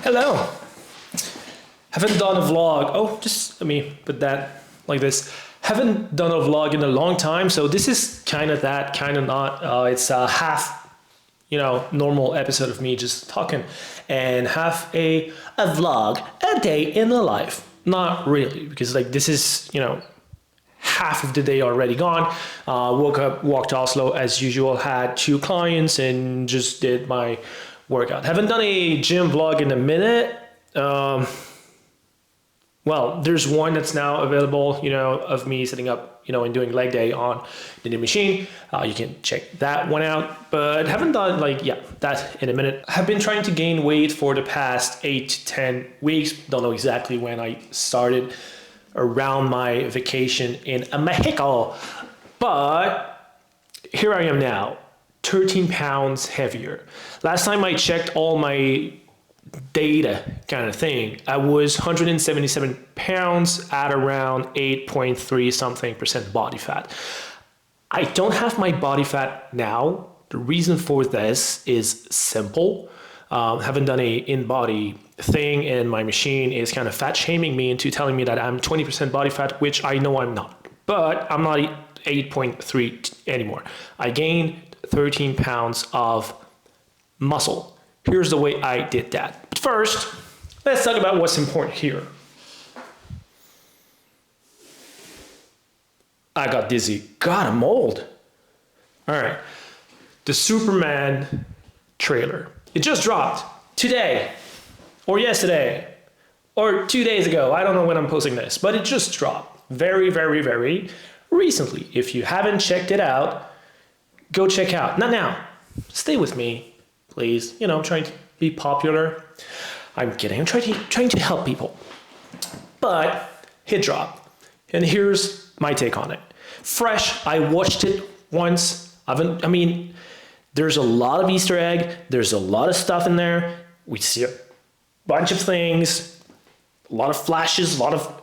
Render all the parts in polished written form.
Hello. Haven't done a vlog. Oh, just let me put that like this. Haven't done a vlog in a long time, so this is kind of that, kind of not. It's a half, normal episode of me just talking, and half a vlog, a day in the life. Not really, because like this is half of the day already gone. Woke up, walked to Oslo as usual, had 2 clients, and just did my workout. Haven't done a gym vlog in a minute. Well, there's one that's now available, of me setting up, and doing leg day on the new machine. You can check that one out, but haven't done that in a minute. Have been trying to gain weight for the past 8 to 10 weeks. Don't know exactly when I started, around my vacation in Mexico, but here I am now, 13 pounds heavier. Last time I checked all my data kind of thing, I was 177 pounds at around 8.3 something percent body fat. I don't have my body fat now. The reason for this is simple. Haven't done a in-body thing, and my machine is kind of fat shaming me into telling me that I'm 20% body fat, which I know I'm not. But I'm not 8.3 anymore. I gained 13 pounds of muscle. Here's the way I did that. But first, let's talk about what's important here. I got dizzy. God, I'm old. All right. The Superman trailer. It just dropped today, or yesterday, or 2 days ago. I don't know when I'm posting this, but it just dropped very, very, very recently. If you haven't checked it out, go check out. Not now. Stay with me, please. I'm trying to be popular. I'm kidding. I'm trying to help people. But it dropped. And here's my take on it. Fresh. I watched it once. There's a lot of Easter egg. There's a lot of stuff in there. We see a bunch of things, a lot of flashes, a lot of,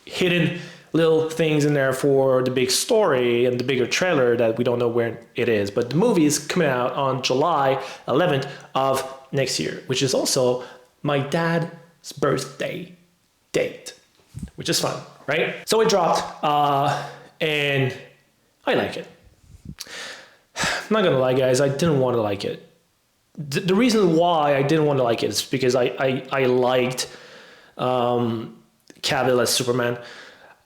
hidden little things in there for the big story and the bigger trailer that we don't know where it is. But the movie is coming out on July 11th of next year, which is also my dad's birthday date, which is fun, right? So it dropped, and I like it. I'm not gonna lie, guys, I didn't want to like it. The reason why I didn't want to like it is because I liked Cavill as Superman.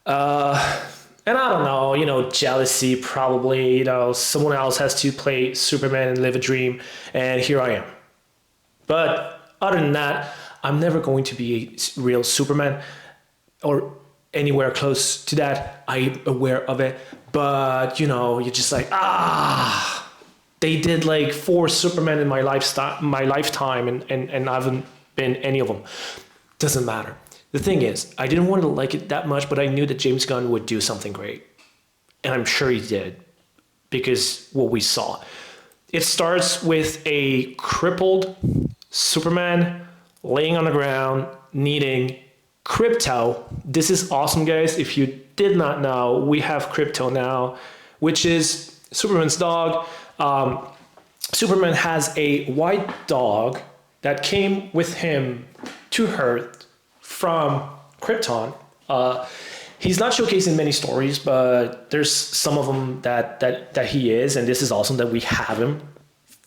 And I don't know, jealousy probably, someone else has to play Superman and live a dream, and here I am. But other than that, I'm never going to be a real Superman or anywhere close to that. I'm aware of it, but you're just like, they did like 4 Superman in my lifetime, and I haven't been any of them. Doesn't matter. The thing is, I didn't want to like it that much, but I knew that James Gunn would do something great. And I'm sure he did, because what we saw. It starts with a crippled Superman laying on the ground, needing Crypto. This is awesome, guys. If you did not know, we have Crypto now, which is Superman's dog. Superman has a white dog that came with him to Earth from Krypton. He's not showcased in many stories, but there's some of them that he is, and this is awesome that we have him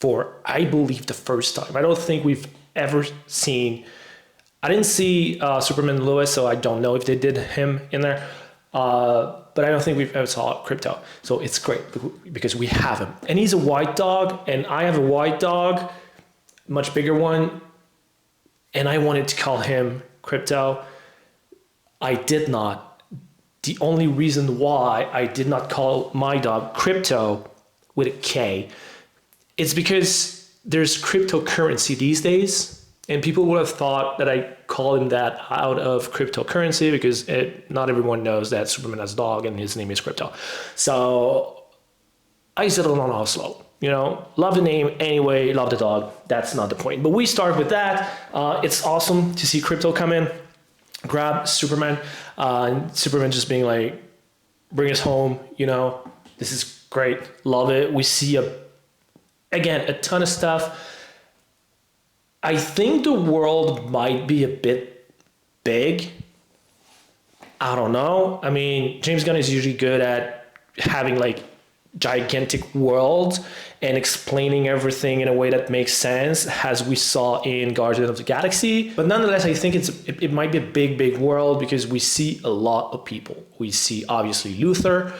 for, I believe, the first time. I don't think we've ever seen. I didn't see Superman Lewis, so I don't know if they did him in there. But I don't think we've ever saw Crypto. So it's great because we have him. And he's a white dog, and I have a white dog, much bigger one, and I wanted to call him Crypto. I did not. The only reason why I did not call my dog Crypto with a K, it's because there's cryptocurrency these days. And people would have thought that I call him that out of cryptocurrency, because not everyone knows that Superman has a dog and his name is Crypto. So I settled on Oslo. Love the name anyway, love the dog. That's not the point. But we start with that. It's awesome to see Crypto come in, grab Superman, and Superman just being like, bring us home. This is great. Love it. We see a ton of stuff. I think the world might be a bit big. I don't know. I mean, James Gunn is usually good at having like gigantic worlds and explaining everything in a way that makes sense, as we saw in Guardians of the Galaxy. But nonetheless, I think it might be a big world because we see a lot of people. We see obviously Luther.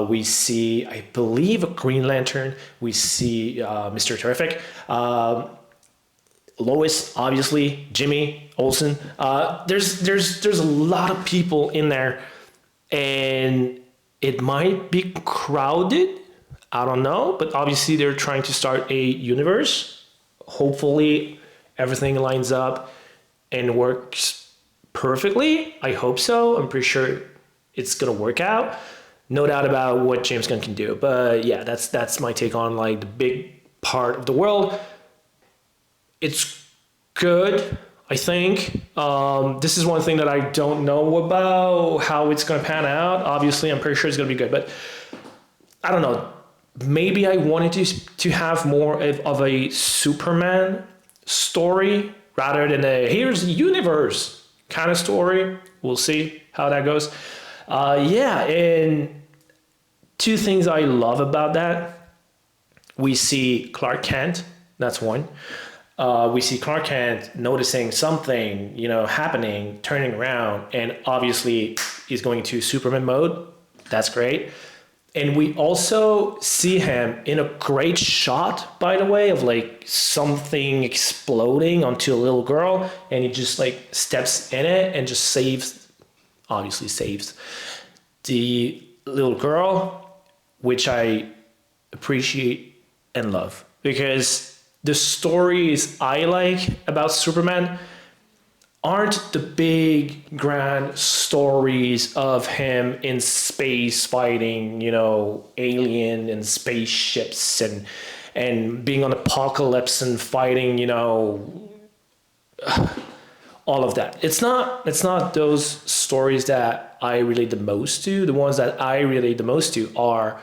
We see, I believe, a Green Lantern. We see Mr. Terrific. Lois, obviously, Jimmy Olsen. There's a lot of people in there, and it might be crowded. I don't know, but obviously they're trying to start a universe. Hopefully, everything lines up and works perfectly. I hope so. I'm pretty sure it's gonna work out. No doubt about what James Gunn can do. But yeah, that's my take on like the big part of the world. It's good, I think. This is one thing that I don't know about how it's going to pan out. Obviously, I'm pretty sure it's going to be good, but I don't know. Maybe I wanted to have more of a Superman story rather than a here's the universe kind of story. We'll see how that goes. Yeah, and two things I love about that. We see Clark Kent. That's one. We see Clark Kent noticing something, happening, turning around, and obviously he's going to Superman mode. That's great. And we also see him in a great shot, by the way, of like something exploding onto a little girl, and he just like steps in it and just obviously saves the little girl, which I appreciate and love, because the stories I like about Superman aren't the big grand stories of him in space fighting, alien and spaceships and being on Apocalypse and fighting, all of that. It's not those stories that I relate the most to. The ones that I relate the most to are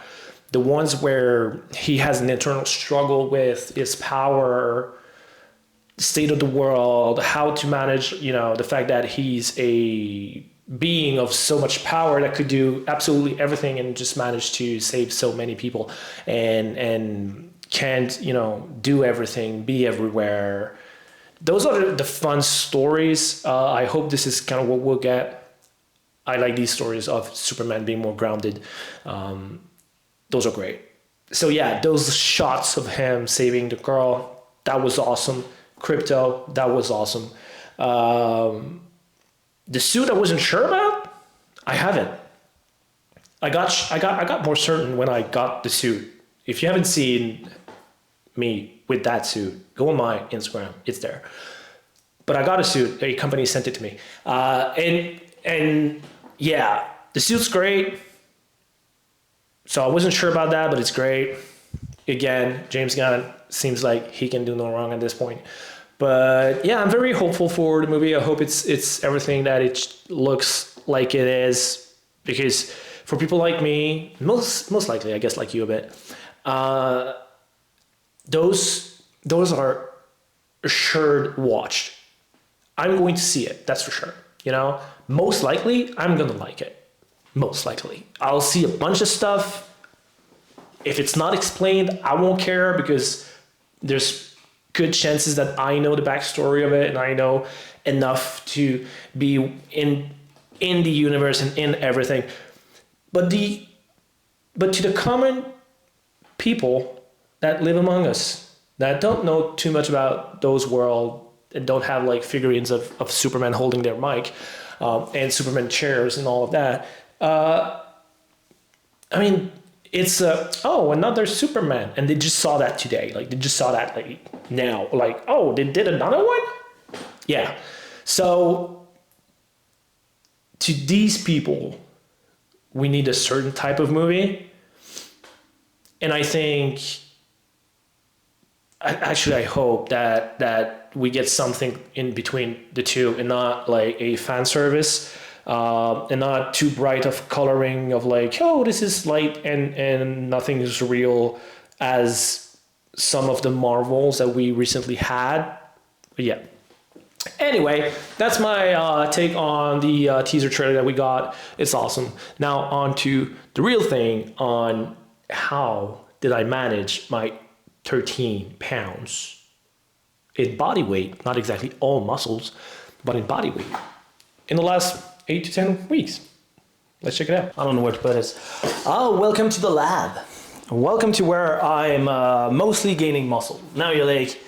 the ones where he has an internal struggle with his power, state of the world, how to manage, the fact that he's a being of so much power that could do absolutely everything and just manage to save so many people and can't, do everything, be everywhere. Those are the fun stories. I hope this is kind of what we'll get. I like these stories of Superman being more grounded. Those are great. So yeah, those shots of him saving the girl, that was awesome. Crypto, that was awesome. The suit I wasn't sure about, I have it. I got more certain when I got the suit. If you haven't seen me with that suit, go on my Instagram, it's there. But I got a suit, a company sent it to me. And yeah, the suit's great. So I wasn't sure about that, but it's great. Again, James Gunn seems like he can do no wrong at this point. But yeah, I'm very hopeful for the movie. I hope it's everything that it looks like it is. Because for people like me, most likely, I guess like you a bit, those are assured watched. I'm going to see it, that's for sure. Most likely, I'm going to like it. Most likely. I'll see a bunch of stuff. If it's not explained, I won't care because there's good chances that I know the backstory of it and I know enough to be in the universe and in everything. But to the common people that live among us, that don't know too much about those worlds and don't have like figurines of Superman holding their mic and Superman chairs and all of that, I mean, it's another Superman, and they just saw that today. Like they just saw that like now. Like, oh, they did another one? Yeah. So to these people, we need a certain type of movie. And I think I hope that we get something in between the two and not like a fan service. And not too bright of coloring of like, oh, this is light and nothing is real, as some of the Marvels that we recently had But yeah. Anyway, that's my take on the teaser trailer that we got. It's awesome. Now on to the real thing on how did I manage my 13 pounds in body weight, not exactly all muscles, but in body weight in the last 8 to 10 weeks. Let's check it out. I don't know where to put this. Oh, welcome to the lab. Welcome to where I'm mostly gaining muscle. Now you're like,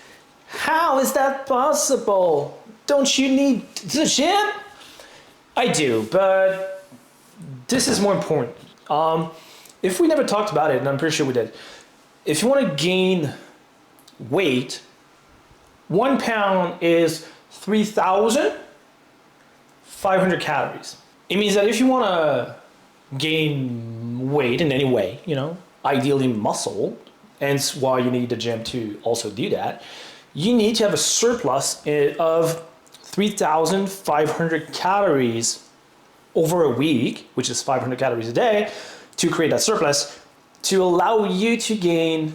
how is that possible? Don't you need the gym? I do, but this is more important. If we never talked about it, and I'm pretty sure we did, if you want to gain weight, 1 pound is 3,500 calories. It means that if you want to gain weight in any way, ideally muscle, and it's why you need the gym to also do that, you need to have a surplus of 3,500 calories over a week, which is 500 calories a day, to create that surplus to allow you to gain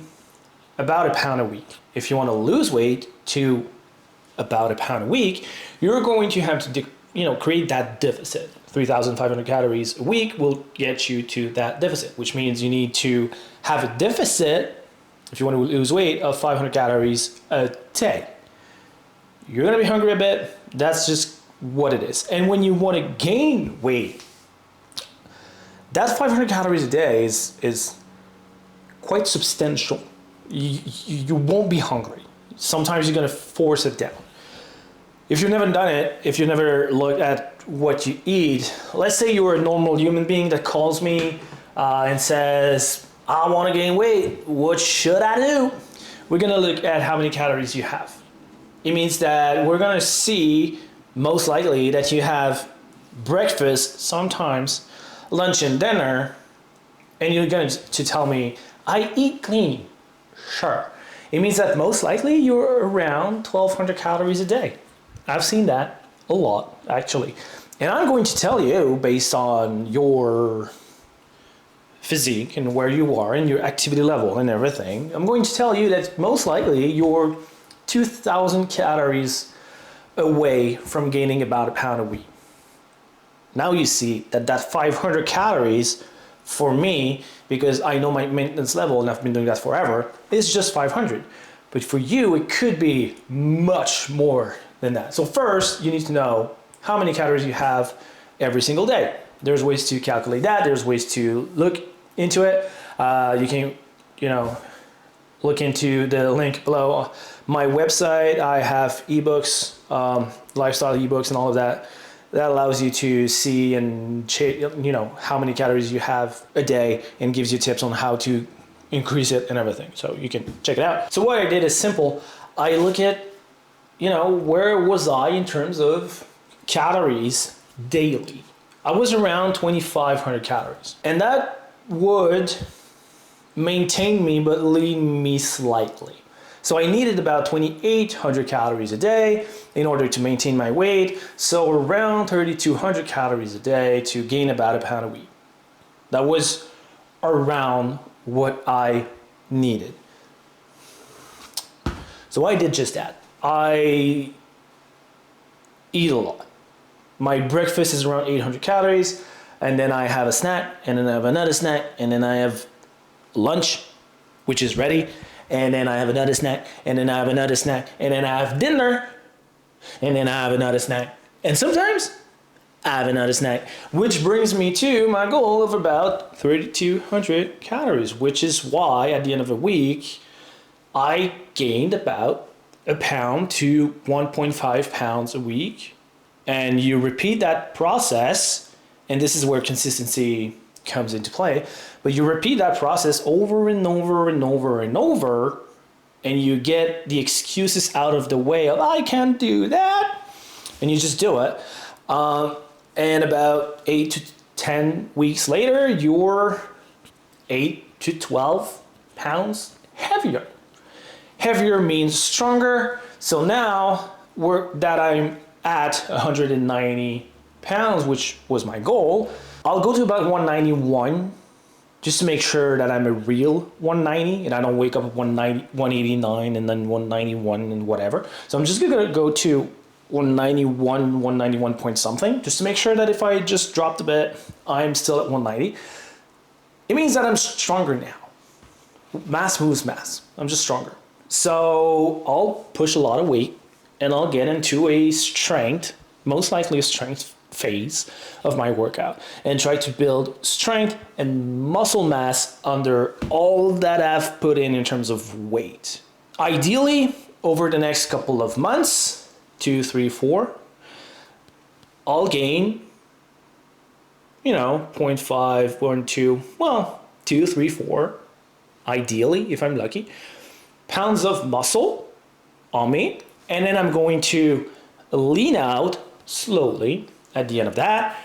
about a pound a week. If you want to lose weight to about a pound a week, you're going to have to create that deficit. 3,500 calories a week will get you to that deficit, which means you need to have a deficit, if you want to lose weight, of 500 calories a day. You're going to be hungry a bit. That's just what it is. And when you want to gain weight, that 500 calories a day is quite substantial. You won't be hungry. Sometimes you're going to force it down. If you've never done it, if you never looked at what you eat, let's say you're a normal human being that calls me and says, I want to gain weight. What should I do? We're going to look at how many calories you have. It means that we're going to see, most likely, that you have breakfast, sometimes lunch and dinner, and you're going to tell me, I eat clean. Sure. It means that most likely you're around 1,200 calories a day. I've seen that a lot, actually. And I'm going to tell you, based on your physique and where you are and your activity level and everything, I'm going to tell you that most likely you're 2,000 calories away from gaining about a pound a week. Now you see that 500 calories for me, because I know my maintenance level and I've been doing that forever, is just 500. But for you, it could be much more than that. So first, you need to know how many calories you have every single day. There's ways to calculate that. There's ways to look into it. You can, look into the link below my website. I have ebooks, lifestyle ebooks and all of that. That allows you to see and how many calories you have a day and gives you tips on how to increase it and everything. So you can check it out. So what I did is simple. I look at, where was I in terms of calories daily? I was around 2,500 calories. And that would maintain me but lean me slightly. So I needed about 2,800 calories a day in order to maintain my weight. So around 3,200 calories a day to gain about a pound a week. That was around what I needed. So I did just that. I eat a lot. My breakfast is around 800 calories, and then I have a snack, and then I have another snack, and then I have lunch, which is ready, and then I have another snack, and then I have another snack, and then I have dinner, and then I have another snack, and sometimes I have another snack, which brings me to my goal of about 3,200 calories, which is why at the end of the week, I gained about a pound to 1.5 pounds a week. And you repeat that process, and this is where consistency comes into play, but you repeat that process over and over and over and over, and you get the excuses out of the way of, I can't do that, and you just do it. And about 8 to 10 weeks later, you're 8 to 12 pounds heavier. Heavier means stronger. So now I'm at 190 pounds, which was my goal, I'll go to about 191 just to make sure that I'm a real 190 and I don't wake up at 190, 189 and then 191 and whatever. So I'm just gonna go to 191 point something, just to make sure that if I just dropped a bit, I'm still at 190. It means that I'm stronger now. Mass moves mass. I'm just stronger. So I'll push a lot of weight and I'll get into a strength, most likely a strength phase of my workout, and try to build strength and muscle mass under all that I've put in terms of weight. Ideally, over the next couple of months, 2, 3, 4, I'll gain, 0.5, 1, 2, well, 2, 3, 4, ideally, if I'm lucky, pounds of muscle on me, and then I'm going to lean out slowly at the end of that,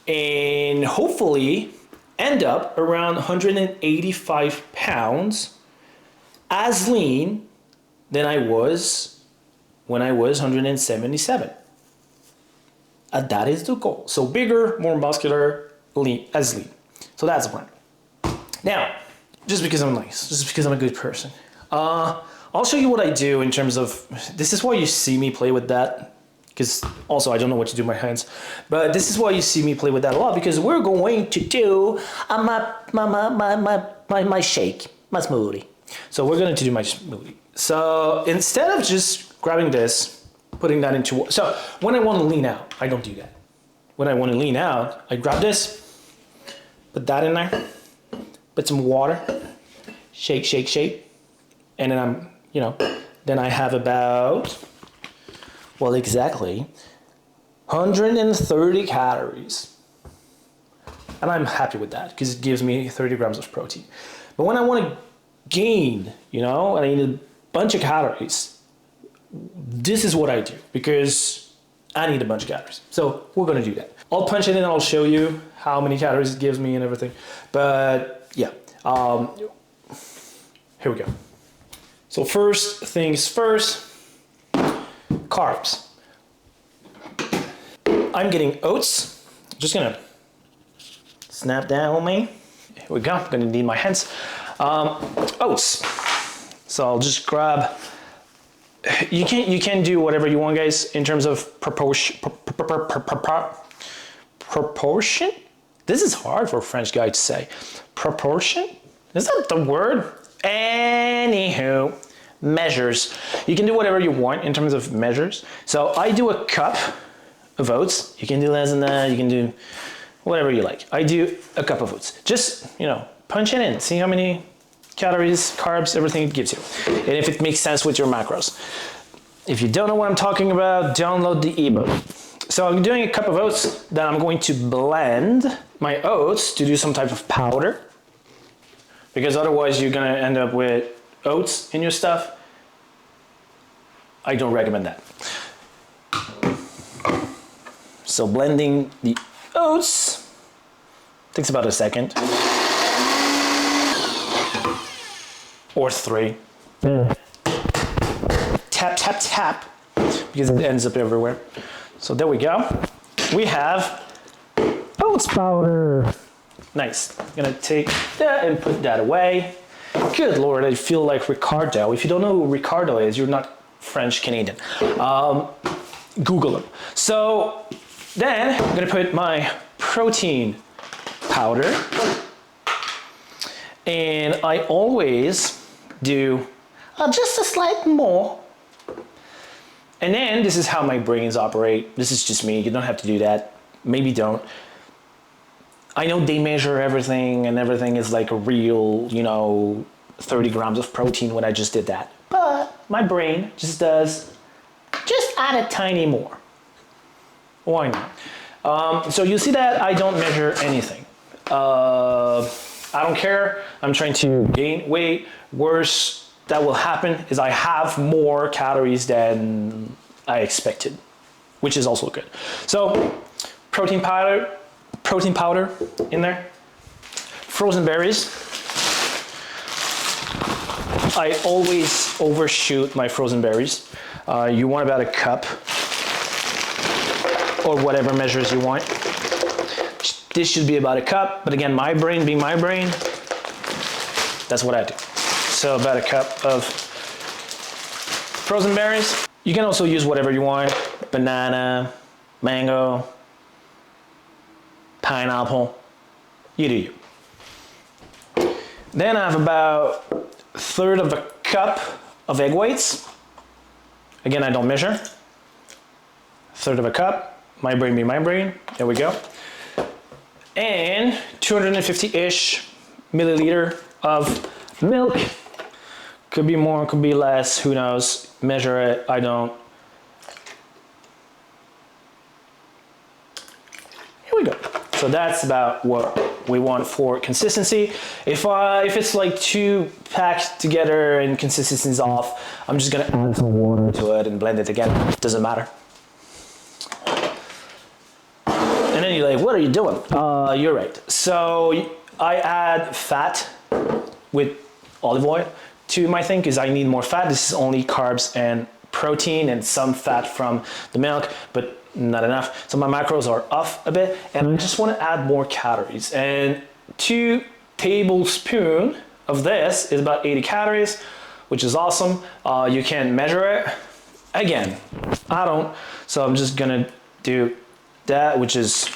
and hopefully end up around 185 pounds as lean than I was when I was 177. That is the goal. So bigger, more muscular, lean. So that's the plan. Now, just because I'm nice, just because I'm a good person, I'll show you what I do in terms of, this is why you see me play with that, because also I don't know what to do with my hands, but this is why you see me play with that a lot, because we're going to do my shake, my smoothie. So we're going to do my smoothie. So instead of just grabbing this, putting that into, so when I want to lean out, I don't do that. When I want to lean out, I grab this, put that in there, put some water, shake, shake, shake, and then I'm, then I have about, well, exactly 130 calories. And I'm happy with that because it gives me 30 grams of protein. But when I want to gain, and I need a bunch of calories, this is what I do because I need a bunch of calories. So we're going to do that. I'll punch it in and I'll show you how many calories it gives me and everything. But yeah, here we go. So first things first, carbs. I'm getting oats. Just gonna snap that on me. Here we go. I'm gonna need my hands. Oats. So I'll just grab. You can do whatever you want, guys, in terms of proportion. Proportion. This is hard for a French guy to say. Proportion. Is that the word? Anywho, measures. You can do whatever you want in terms of measures. So I do a cup of oats. You can do less than that. You can do whatever you like. I do a cup of oats. Just, punch it in. See how many calories, carbs, everything it gives you. And if it makes sense with your macros. If you don't know what I'm talking about, download the ebook. So I'm doing a cup of oats. Then I'm going to blend my oats to do some type of powder. Because otherwise you're gonna end up with oats in your stuff. I don't recommend that. So blending the oats takes about a second. Or 3. Tap, tap, tap, because it ends up everywhere. So there we go. We have oats powder. Nice. I'm gonna take that and put that away. Good Lord, I feel like Ricardo. If you don't know who Ricardo is, you're not French Canadian. Google him. So then I'm gonna put my protein powder. And I always do just a slight more. And then this is how my brains operate. This is just me. You don't have to do that. Maybe don't. I know they measure everything and everything is like a real, 30 grams of protein when I just did that. But my brain just does, just add a tiny more. Why not? So you see that I don't measure anything. I don't care. I'm trying to gain weight. Worst that will happen is I have more calories than I expected, which is also good. So protein powder in there. Frozen berries. I always overshoot my frozen berries. You want about a cup or whatever measures you want. This should be about a cup, but again, my brain being my brain, That's what I do. So about a cup of frozen berries. You can also use whatever you want. Banana, mango, pineapple. You do you. Then I have about a third of a cup of egg whites. Again, I don't measure. Third of a cup. My brain be my brain. There we go. And 250-ish milliliter of milk. Could be more, could be less, who knows. Measure it, I don't. Here we go. So that's about what we want for consistency. If it's like too packed together and consistency is off, I'm just gonna add some water to it and blend it together. Doesn't matter. And then you're like, what are you doing? You're right. So I add fat with olive oil to my thing because I need more fat. This is only carbs and protein and some fat from the milk, but not enough. So my macros are off a bit and I just want to add more calories. And 2 tablespoons of this is about 80 calories, which is awesome. You can measure it. Again, I don't. So I'm just gonna do that, which is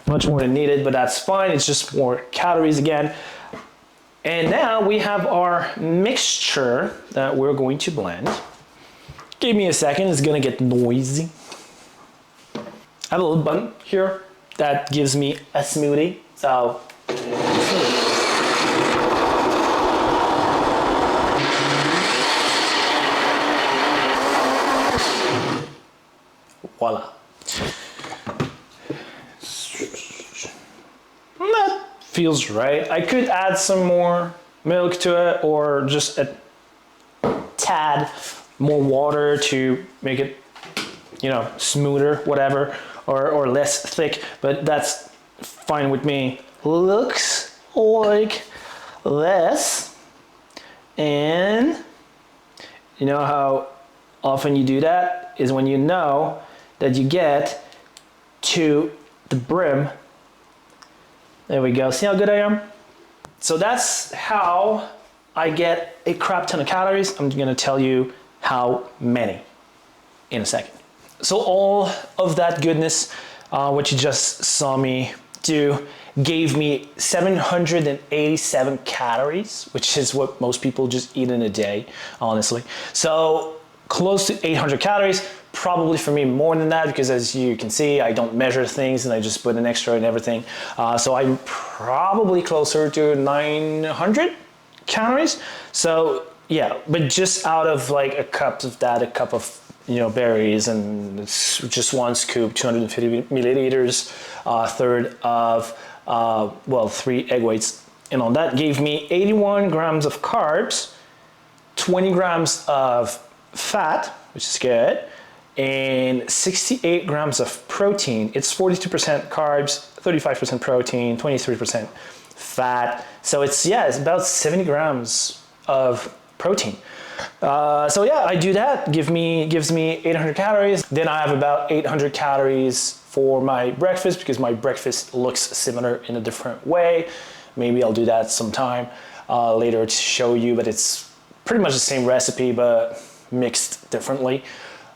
much more than needed, but that's fine. It's just more calories again. And now we have our mixture that we're going to blend. Give me a second, it's gonna get noisy. I have a little bun here that gives me a smoothie. So, voila. That feels right. I could add some more milk to it or just a tad more water to make it, you know, smoother, whatever, or less thick, but that's fine with me. Looks like this. And you know how often you do that is when you know that you get to the brim. There we go. See how good I am? So that's how I get a crap ton of calories. I'm gonna tell you how many in a second. So all of that goodness, what you just saw me do, gave me 787 calories, which is what most people just eat in a day, honestly. So close to 800 calories, probably for me more than that, because as you can see, I don't measure things and I just put an extra in everything. So I'm probably closer to 900 calories. So yeah, but just out of like a cup of that, a cup of, you know, berries, and it's just 1 scoop, 250 milliliters, a third of, well, 3 egg whites. And on that gave me 81 grams of carbs, 20 grams of fat, which is good, and 68 grams of protein. It's 42% carbs, 35% protein, 23% fat. So it's, yeah, it's about 70 grams of protein. So yeah, I do that, gives me 800 calories. Then I have about 800 calories for my breakfast, because my breakfast looks similar in a different way. Maybe I'll do that sometime later to show you, but it's pretty much the same recipe, but mixed differently.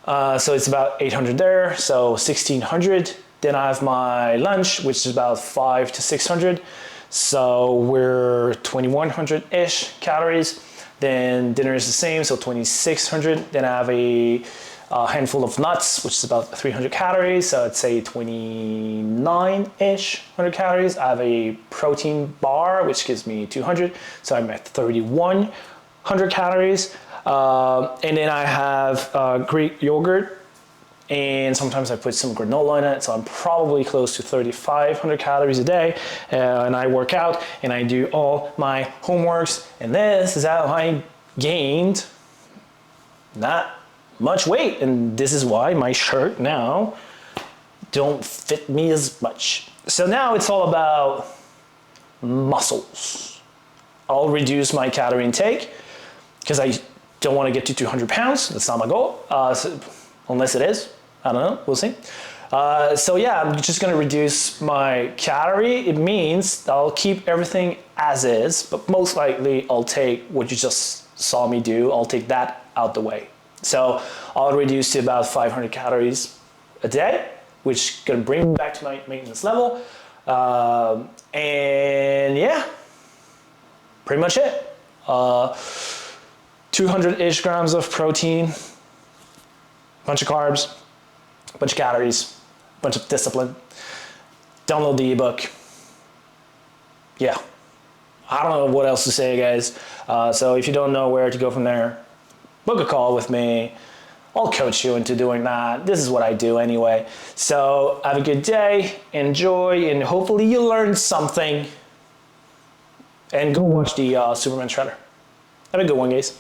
So it's about 800 there, so 1600. Then I have my lunch, which is about 500 to 600. So we're 2100-ish calories. Then dinner is the same, so 2600. Then I have a handful of nuts, which is about 300 calories. So I'd say 29-ish 100 calories. I have a protein bar, which gives me 200. So I'm at 3100 calories. And then I have Greek yogurt, and sometimes I put some granola in it, so I'm probably close to 3,500 calories a day. And I work out and I do all my homeworks, and this is how I gained not much weight, and this is why my shirt now don't fit me as much. So now it's all about muscles. I'll reduce my calorie intake because I don't want to get to 200 pounds. That's not my goal, unless it is. I don't know, we'll see. So yeah, I'm just gonna reduce my calorie. It means that I'll keep everything as is, but most likely I'll take what you just saw me do, I'll take that out the way. So I'll reduce to about 500 calories a day, which is gonna bring me back to my maintenance level. And yeah, pretty much it. 200-ish grams of protein, bunch of carbs, bunch of calories, bunch of discipline. Download the ebook. Yeah, I don't know what else to say, guys. So if you don't know where to go from there, book a call with me. I'll coach you into doing that. This is what I do anyway. So have a good day, enjoy, and hopefully you learned something. And go watch the Superman trailer. Have a good one, guys.